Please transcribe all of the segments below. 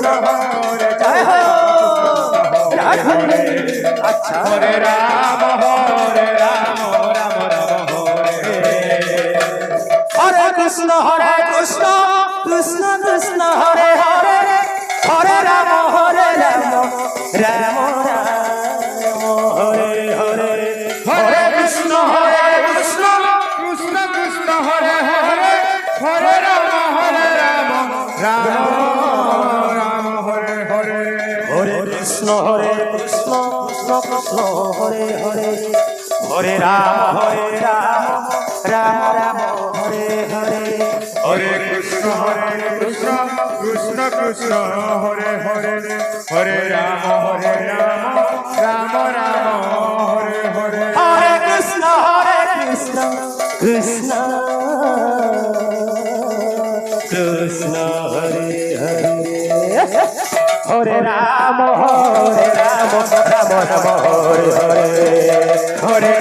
হরে জয় হো জয় হরে আচ্ছা হরে রাম রাম রাম হরে হরে কৃষ্ণ কৃষ্ণ কৃষ্ণ হরে হরে হরে রাম রাম রাম হরে হরে হরে কৃষ্ণ কৃষ্ণ কৃষ্ণ কৃষ্ণ হরে হরে হরে রাম রাম রাম হরে হরে হরে কৃষ্ণ কৃষ্ণ কৃষ্ণ হরে হরে হরে রাম রাম রাম হরে হরে হরে কৃষ্ণ কৃষ্ণ কৃষ্ণ কৃষ্ণ হরে হরে হরে রাম রাম রাম হরে হরে হরে কৃষ্ণ কৃষ্ণ কৃষ্ণ হরে হরে হরে রাম রাম রাম হরে হরে হরে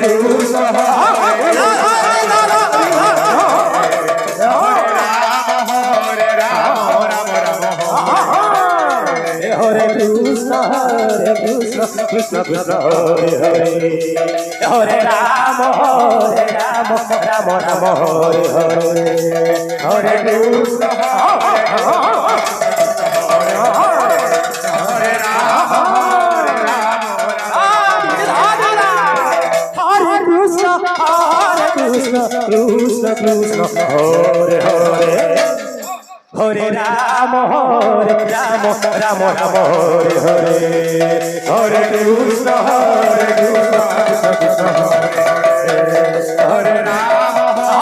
কৃষ্ণ কৃষ্ণ কৃষ্ণ হরে হরে হরে রাম রাম রাম হরে হরে হরে কৃষ্ণ হরে রাম হরে কৃষ্ণ কৃষ্ণ কৃষ্ণ হরে হরে হরে রাম রাম রাম হরে হরে হরে কৃষ্ণ কৃষ্ণ কৃষ্ণ হরে রাম রাম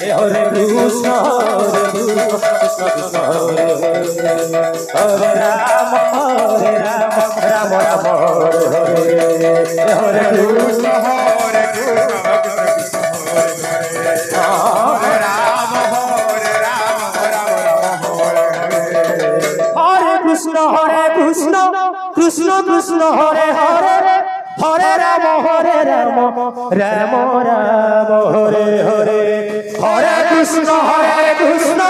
হরে কৃষ্ণ কৃষ্ণ কৃষ্ণ হরে হরে রাম রাম রাম হরে হরে হরে কৃষ্ণ কৃষ্ণ কৃষ্ণ কৃষ্ণ হরে হরে হরে রাম রাম রাম হরে হরে হরে কৃষ্ণ কৃষ্ণ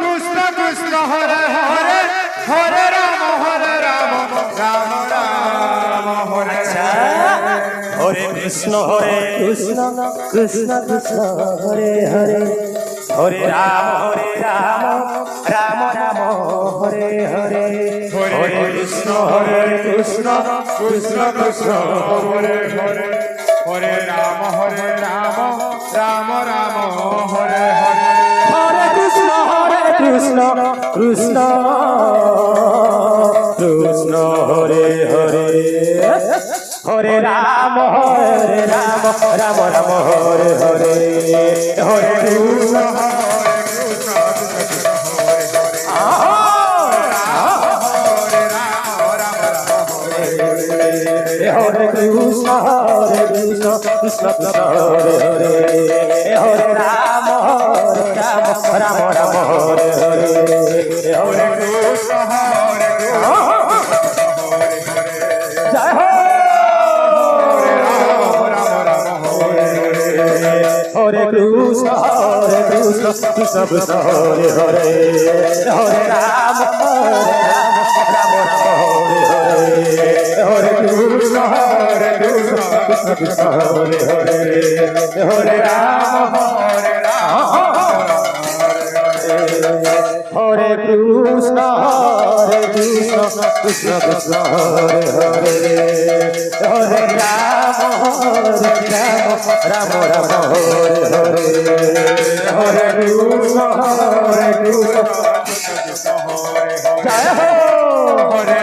কৃষ্ণ কৃষ্ণ হরে হরে হরে রাম রাম রাম হরে হরে কৃষ্ণ কৃষ্ণ কৃষ্ণ কৃষ্ণ হরে হরে হরে রাম রাম রাম হরে হরে হরে কৃষ্ণ কৃষ্ণ কৃষ্ণ কৃষ্ণ হরে হরে হরে রাম রাম রাম হরে হরে হরে কৃষ্ণ কৃষ্ণ কৃষ্ণ হরে হরে হরে রাম রাম রাম হরে হরে হরে কৃষ্ণ হরে কৃষ্ণ কৃষ্ণ কৃষ্ণ হরে হরে হরে রাম রাম রাম হরে হরে হরে কৃষ্ণ জয় হো হরে কৃষ্ণ কৃষ্ণ কৃষ্ণ হরে হরে হরে রাম রাম হরে হরে হরে কৃষ্ণ কৃষ্ণ কৃষ্ণ হরে হরে হরে রাম হরে কৃষ্ণ কৃষ্ণ কৃষ্ণ হরে হরে হরে রাম রাম রাম হরে হরে হরে কৃষ্ণ জয় হো হরে